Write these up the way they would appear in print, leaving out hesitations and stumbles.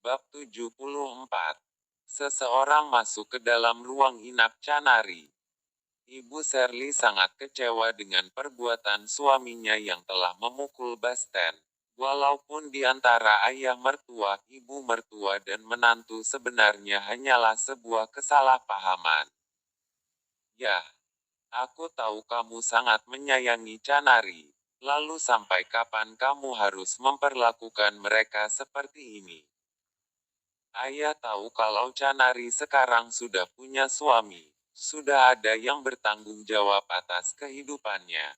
Bab 74. Seseorang masuk ke dalam ruang inap Canari. Ibu Shirley sangat kecewa dengan perbuatan suaminya yang telah memukul Basten. Walaupun di antara ayah mertua, ibu mertua dan menantu sebenarnya hanyalah sebuah kesalahpahaman. Yah, aku tahu kamu sangat menyayangi Canari. Lalu sampai kapan kamu harus memperlakukan mereka seperti ini? Ayah tahu kalau Canari sekarang sudah punya suami. Sudah ada yang bertanggung jawab atas kehidupannya.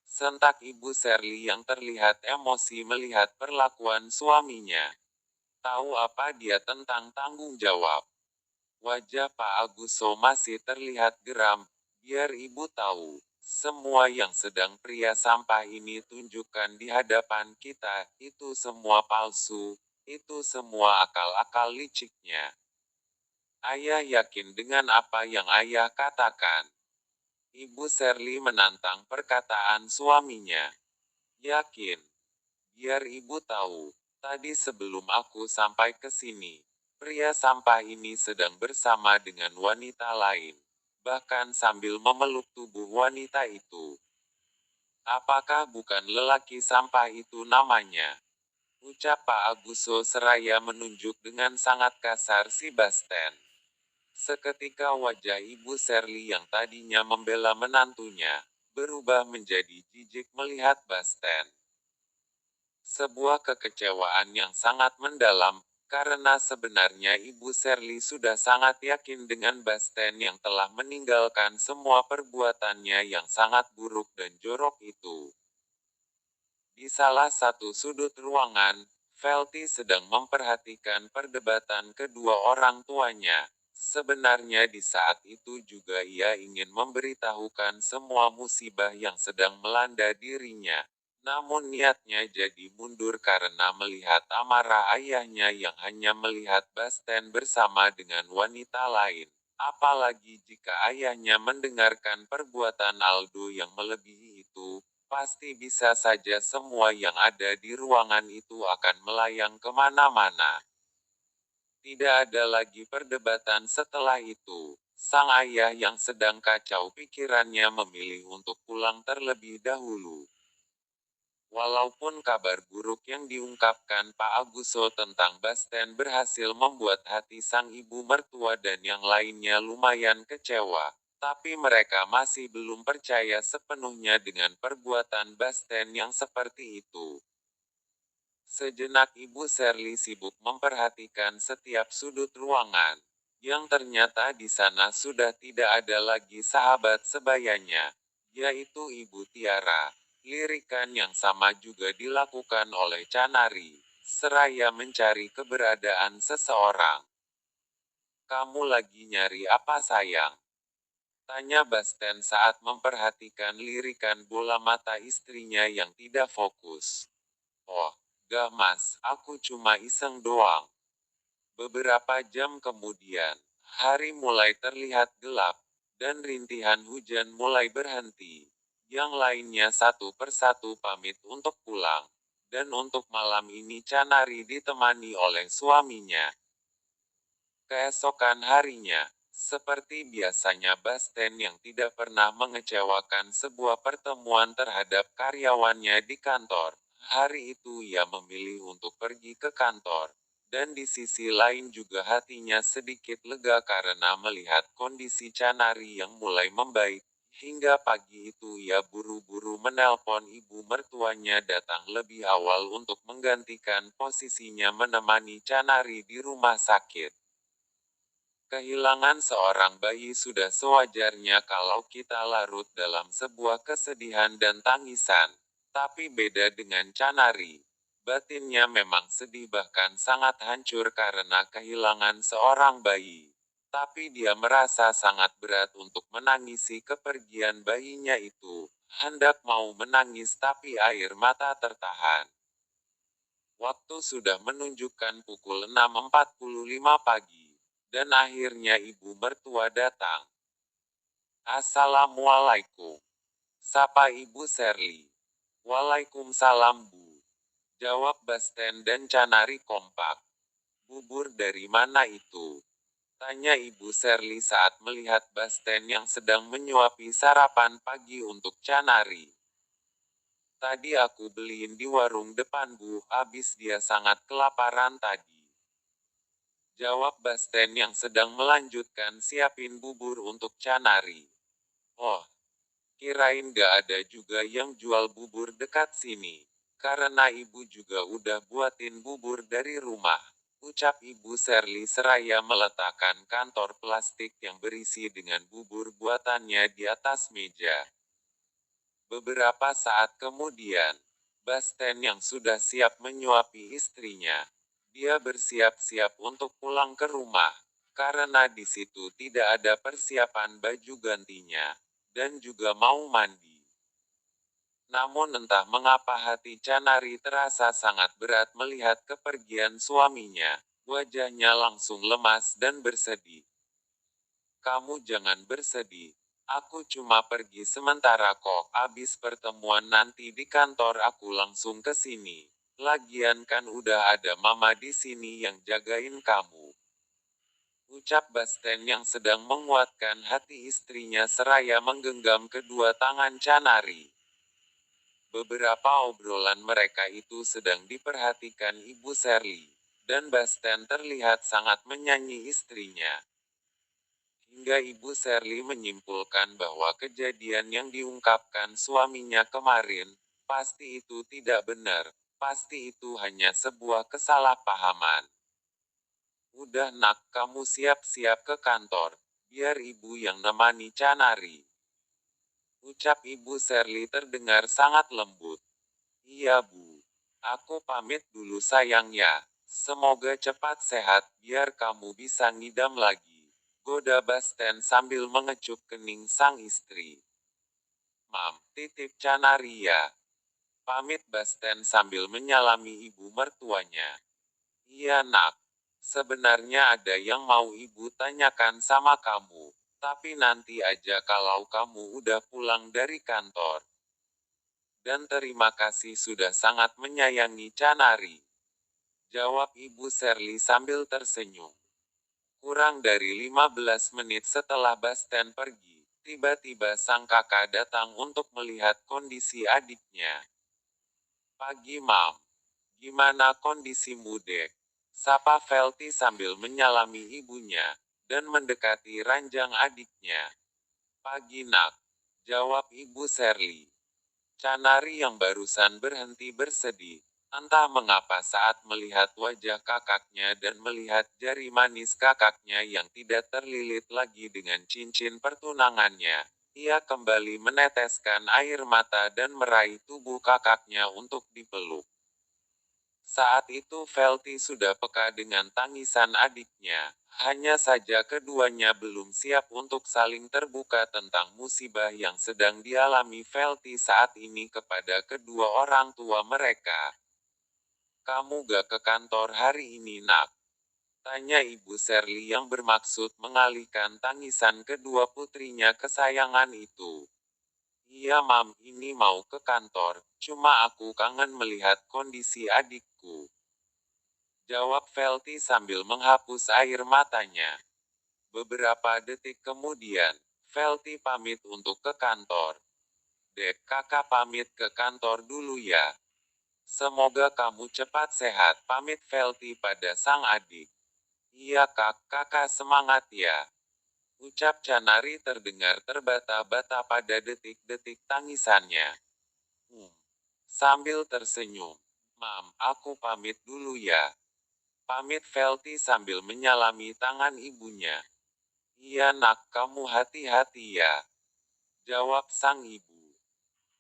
Sentak Ibu Shirley yang terlihat emosi melihat perlakuan suaminya. Tahu apa dia tentang tanggung jawab? Wajah Pak Aguso masih terlihat geram. Biar ibu tahu, semua yang sedang pria sampah ini tunjukkan di hadapan kita, itu semua palsu, itu semua akal-akal liciknya. Ayah yakin dengan apa yang ayah katakan. Ibu Shirley menantang perkataan suaminya. Yakin. Biar ibu tahu, tadi sebelum aku sampai ke sini, pria sampah ini sedang bersama dengan wanita lain. Bahkan sambil memeluk tubuh wanita itu. Apakah bukan lelaki sampah itu namanya? Ucap Pak Aguso seraya menunjuk dengan sangat kasar si Basten. Seketika wajah Ibu Shirley yang tadinya membela menantunya, berubah menjadi jijik melihat Basten. Sebuah kekecewaan yang sangat mendalam, karena sebenarnya Ibu Shirley sudah sangat yakin dengan Basten yang telah meninggalkan semua perbuatannya yang sangat buruk dan jorok itu. Di salah satu sudut ruangan, Felty sedang memperhatikan perdebatan kedua orang tuanya. Sebenarnya di saat itu juga ia ingin memberitahukan semua musibah yang sedang melanda dirinya. Namun niatnya jadi mundur karena melihat amarah ayahnya yang hanya melihat Basten bersama dengan wanita lain. Apalagi jika ayahnya mendengarkan perbuatan Aldo yang melebihi itu, pasti bisa saja semua yang ada di ruangan itu akan melayang kemana-mana. Tidak ada lagi perdebatan setelah itu. Sang ayah yang sedang kacau pikirannya memilih untuk pulang terlebih dahulu. Walaupun kabar buruk yang diungkapkan Pak Aguso tentang Basten berhasil membuat hati sang ibu mertua dan yang lainnya lumayan kecewa, tapi mereka masih belum percaya sepenuhnya dengan perbuatan Basten yang seperti itu. Sejenak Ibu Shirley sibuk memperhatikan setiap sudut ruangan, yang ternyata di sana sudah tidak ada lagi sahabat sebayanya, yaitu Ibu Tiara. Lirikan yang sama juga dilakukan oleh Canari, seraya mencari keberadaan seseorang. Kamu lagi nyari apa sayang? Tanya Basten saat memperhatikan lirikan bola mata istrinya yang tidak fokus. Oh, gak mas, aku cuma iseng doang. Beberapa jam kemudian, hari mulai terlihat gelap, dan rintihan hujan mulai berhenti. Yang lainnya satu persatu pamit untuk pulang. Dan untuk malam ini Canari ditemani oleh suaminya. Keesokan harinya, seperti biasanya Basten yang tidak pernah mengecewakan sebuah pertemuan terhadap karyawannya di kantor, hari itu ia memilih untuk pergi ke kantor. Dan di sisi lain juga hatinya sedikit lega karena melihat kondisi Canari yang mulai membaik. Hingga pagi itu ia buru-buru menelpon ibu mertuanya datang lebih awal untuk menggantikan posisinya menemani Canari di rumah sakit. Kehilangan seorang bayi sudah sewajarnya kalau kita larut dalam sebuah kesedihan dan tangisan. Tapi beda dengan Canari. Batinnya memang sedih bahkan sangat hancur karena kehilangan seorang bayi. Tapi dia merasa sangat berat untuk menangisi kepergian bayinya itu. Hendak mau menangis tapi air mata tertahan. Waktu sudah menunjukkan pukul 6.45 pagi. Dan akhirnya ibu mertua datang. Assalamualaikum. Sapa Ibu Shirley. Waalaikumsalam Bu. Jawab Basten dan Canari kompak. Bubur dari mana itu? Tanya Ibu Shirley saat melihat Basten yang sedang menyuapi sarapan pagi untuk Canary. Tadi aku beliin di warung depan Bu, abis dia sangat kelaparan tadi. Jawab Basten yang sedang melanjutkan siapin bubur untuk Canary. Oh, kirain gak ada juga yang jual bubur dekat sini. Karena ibu juga udah buatin bubur dari rumah. Ucap Ibu Shirley seraya meletakkan kantor plastik yang berisi dengan bubur buatannya di atas meja. Beberapa saat kemudian, Basten yang sudah siap menyuapi istrinya. Dia bersiap-siap untuk pulang ke rumah, karena di situ tidak ada persiapan baju gantinya, dan juga mau mandi. Namun entah mengapa hati Canary terasa sangat berat melihat kepergian suaminya. Wajahnya langsung lemas dan bersedih. Kamu jangan bersedih. Aku cuma pergi sementara kok. Abis pertemuan nanti di kantor aku langsung ke sini. Lagian kan udah ada mama di sini yang jagain kamu. Ucap Basten yang sedang menguatkan hati istrinya seraya menggenggam kedua tangan Canary. Beberapa obrolan mereka itu sedang diperhatikan Ibu Shirley, dan Basten terlihat sangat menyanyi istrinya. Hingga Ibu Shirley menyimpulkan bahwa kejadian yang diungkapkan suaminya kemarin, pasti itu tidak benar, pasti itu hanya sebuah kesalahpahaman. Udah nak, kamu siap-siap ke kantor, biar ibu yang nemani Canary. Ucap Ibu Shirley terdengar sangat lembut. Iya Bu. Aku pamit dulu sayang ya. Semoga cepat sehat biar kamu bisa ngidam lagi. Goda Basten sambil mengecup kening sang istri. Mam, titip Canary ya. Pamit Basten sambil menyalami ibu mertuanya. Iya nak. Sebenarnya ada yang mau ibu tanyakan sama kamu. Tapi nanti aja kalau kamu udah pulang dari kantor. Dan terima kasih sudah sangat menyayangi Canary. Jawab Ibu Shirley sambil tersenyum. Kurang dari 15 menit setelah Basten pergi, tiba-tiba sang kakak datang untuk melihat kondisi adiknya. Pagi Mam. Gimana kondisimu dek? Sapa Velty sambil menyalami ibunya, dan mendekati ranjang adiknya. Pagi nak. Jawab Ibu Shirley. Canary yang barusan berhenti bersedih, entah mengapa saat melihat wajah kakaknya dan melihat jari manis kakaknya yang tidak terlilit lagi dengan cincin pertunangannya. Ia kembali meneteskan air mata dan meraih tubuh kakaknya untuk dipeluk. Saat itu Velty sudah peka dengan tangisan adiknya. Hanya saja keduanya belum siap untuk saling terbuka tentang musibah yang sedang dialami Velty saat ini kepada kedua orang tua mereka. Kamu gak ke kantor hari ini nak? Tanya Ibu Shirley yang bermaksud mengalihkan tangisan kedua putrinya kesayangan itu. Iya mam, ini mau ke kantor, cuma aku kangen melihat kondisi adikku. Jawab Velty sambil menghapus air matanya. Beberapa detik kemudian, Velty pamit untuk ke kantor. Dek, kakak pamit ke kantor dulu ya. Semoga kamu cepat sehat, pamit Velty pada sang adik. Iya kak, kakak semangat ya. Ucap Canary terdengar terbata-bata pada detik-detik tangisannya. Sambil tersenyum. Mam, aku pamit dulu ya. Pamit Velty sambil menyalami tangan ibunya. Iya nak, kamu hati-hati ya. Jawab sang ibu.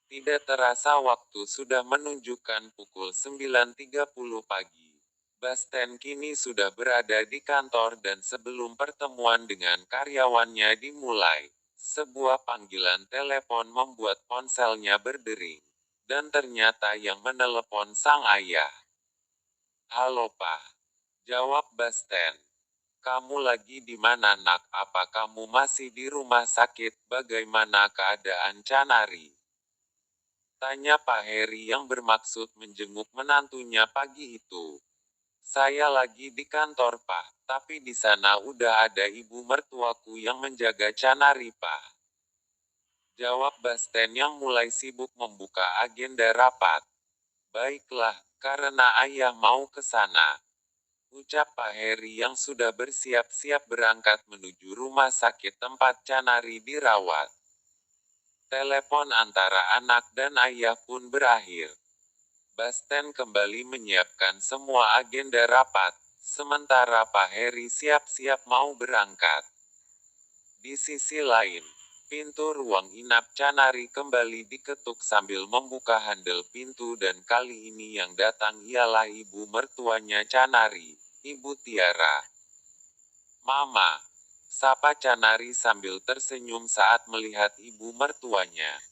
Tidak terasa waktu sudah menunjukkan pukul 9.30 pagi. Basten kini sudah berada di kantor dan sebelum pertemuan dengan karyawannya dimulai, sebuah panggilan telepon membuat ponselnya berdering. Dan ternyata yang menelepon sang ayah. Halo Pak. Jawab Basten. Kamu lagi di mana nak? Apa kamu masih di rumah sakit? Bagaimana keadaan Canary? Tanya Pak Heri yang bermaksud menjenguk menantunya pagi itu. Saya lagi di kantor, Pak. Tapi di sana udah ada ibu mertuaku yang menjaga Canari, Pak. Jawab Basten yang mulai sibuk membuka agenda rapat. Baiklah, karena ayah mau ke sana. Ucap Pak Heri yang sudah bersiap-siap berangkat menuju rumah sakit tempat Canari dirawat. Telepon antara anak dan ayah pun berakhir. Basten kembali menyiapkan semua agenda rapat, sementara Pak Heri siap-siap mau berangkat. Di sisi lain, pintu ruang inap Canari kembali diketuk sambil membuka handle pintu dan kali ini yang datang ialah ibu mertuanya Canari, Ibu Tiara. "Mama," sapa Canari sambil tersenyum saat melihat ibu mertuanya.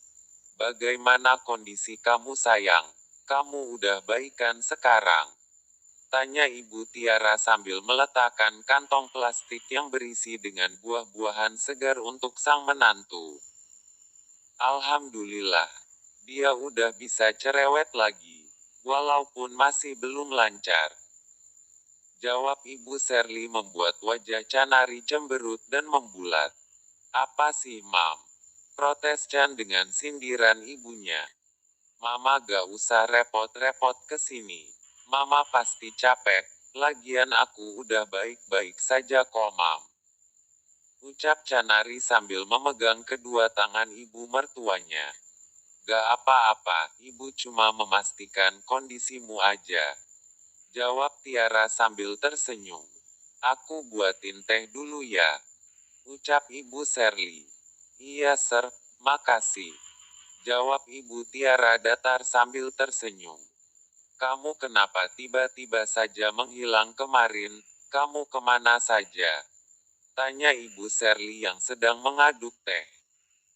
"Bagaimana kondisi kamu sayang? Kamu udah baikan sekarang?" tanya Ibu Tiara sambil meletakkan kantong plastik yang berisi dengan buah-buahan segar untuk sang menantu. "Alhamdulillah, dia udah bisa cerewet lagi, walaupun masih belum lancar," jawab Ibu Sherly membuat wajah Canari cemberut dan membulat. "Apa sih, Mam?" protes Chan dengan sindiran ibunya. "Mama gak usah repot-repot kesini. Mama pasti capek, lagian aku udah baik-baik saja kok, Mam," ucap Canari sambil memegang kedua tangan ibu mertuanya. "Gak apa-apa, ibu cuma memastikan kondisimu aja," jawab Tiara sambil tersenyum. "Aku buatin teh dulu ya," ucap Ibu Sherly. "Iya, Sir, makasih," jawab Ibu Tiara datar sambil tersenyum. "Kamu kenapa tiba-tiba saja menghilang kemarin? Kamu kemana saja?" tanya Ibu Sherly yang sedang mengaduk teh.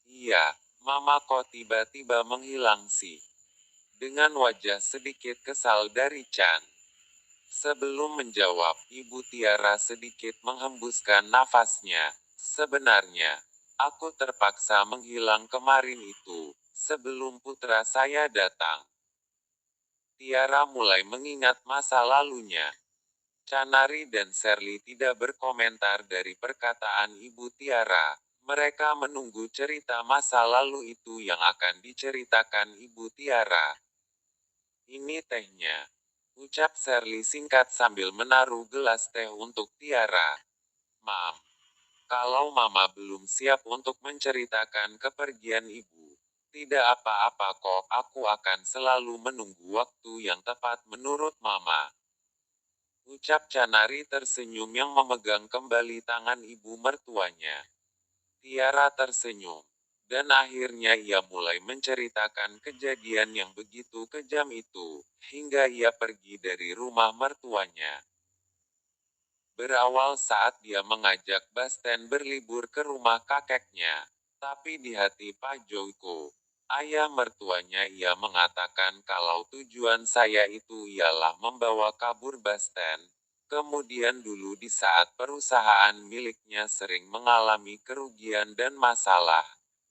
"Iya, Mama kok tiba-tiba menghilang sih?" dengan wajah sedikit kesal dari Chan. Sebelum menjawab, Ibu Tiara sedikit menghembuskan nafasnya. "Sebenarnya, aku terpaksa menghilang kemarin itu, sebelum putra saya datang." Tiara mulai mengingat masa lalunya. Canari dan Sherly tidak berkomentar dari perkataan Ibu Tiara. Mereka menunggu cerita masa lalu itu yang akan diceritakan Ibu Tiara. "Ini tehnya," ucap Sherly singkat sambil menaruh gelas teh untuk Tiara. "Mam, kalau Mama belum siap untuk menceritakan kepergian Ibu, tidak apa-apa kok, aku akan selalu menunggu waktu yang tepat menurut Mama," ucap Canari tersenyum yang memegang kembali tangan ibu mertuanya. Tiara tersenyum. Dan akhirnya ia mulai menceritakan kejadian yang begitu kejam itu, hingga ia pergi dari rumah mertuanya. Berawal saat dia mengajak Basten berlibur ke rumah kakeknya. Tapi di hati Pak Joko, ayah mertuanya, ia mengatakan kalau tujuan saya itu ialah membawa kabur Basten. Kemudian dulu di saat perusahaan miliknya sering mengalami kerugian dan masalah,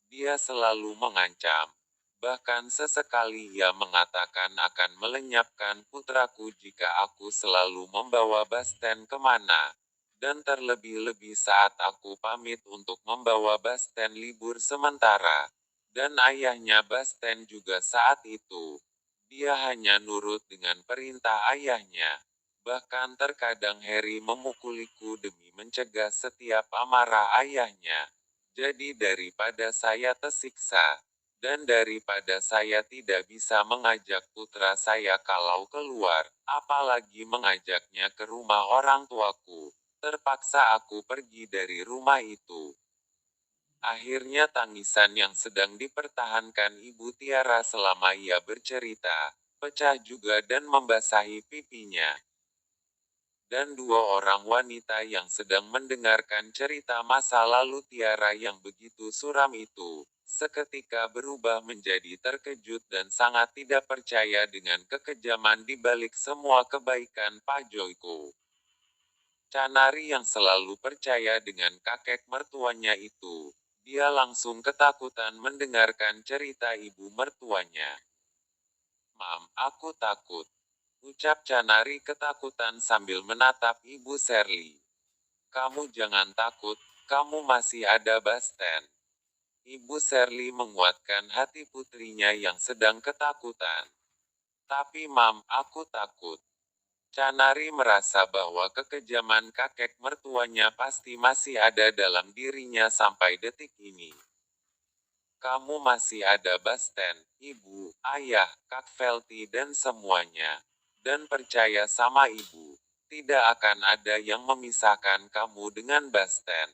dia selalu mengancam. Bahkan sesekali ia mengatakan akan melenyapkan putraku jika aku selalu membawa Basten kemana. Dan terlebih-lebih saat aku pamit untuk membawa Basten libur sementara. Dan ayahnya Basten juga saat itu. Dia hanya nurut dengan perintah ayahnya. Bahkan terkadang Harry memukuliku demi mencegah setiap amarah ayahnya. Jadi daripada saya tersiksa, dan daripada saya tidak bisa mengajak putra saya kalau keluar, apalagi mengajaknya ke rumah orang tuaku, terpaksa aku pergi dari rumah itu. Akhirnya tangisan yang sedang dipertahankan Ibu Tiara selama ia bercerita, pecah juga dan membasahi pipinya. Dan dua orang wanita yang sedang mendengarkan cerita masa lalu Tiara yang begitu suram itu, seketika berubah menjadi terkejut dan sangat tidak percaya dengan kekejaman di balik semua kebaikan Pak Joko. Canari yang selalu percaya dengan kakek mertuanya itu, dia langsung ketakutan mendengarkan cerita ibu mertuanya. "Mam, aku takut," Ucap Canari ketakutan sambil menatap Ibu Shirley. Kamu jangan takut, kamu masih ada Basten. Ibu Shirley menguatkan hati putrinya yang sedang ketakutan. Tapi Mam, aku takut. Canari merasa bahwa kekejaman kakek mertuanya pasti masih ada dalam dirinya sampai detik ini. Kamu masih ada Basten, ibu, ayah, Kak Velti dan semuanya. Dan percaya sama ibu, tidak akan ada yang memisahkan kamu dengan Basten.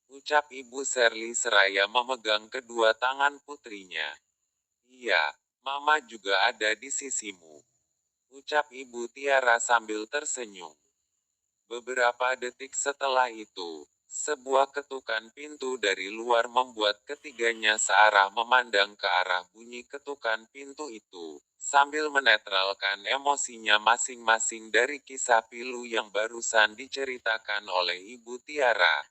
Ucap Ibu Shirley seraya memegang kedua tangan putrinya. Iya, Mama juga ada di sisimu. Ucap Ibu Tiara sambil tersenyum. Beberapa detik setelah itu, sebuah ketukan pintu dari luar membuat ketiganya searah memandang ke arah bunyi ketukan pintu itu, sambil menetralkan emosinya masing-masing dari kisah pilu yang barusan diceritakan oleh Ibu Tiara.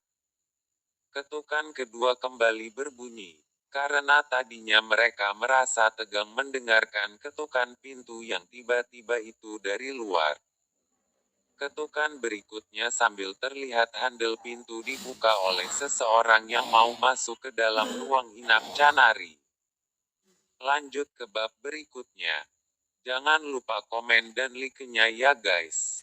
Ketukan kedua kembali berbunyi, karena tadinya mereka merasa tegang mendengarkan ketukan pintu yang tiba-tiba itu dari luar. Ketukan berikutnya sambil terlihat handel pintu dibuka oleh seseorang yang mau masuk ke dalam ruang inap Canari. Lanjut ke bab berikutnya. Jangan lupa komen dan like-nya ya guys.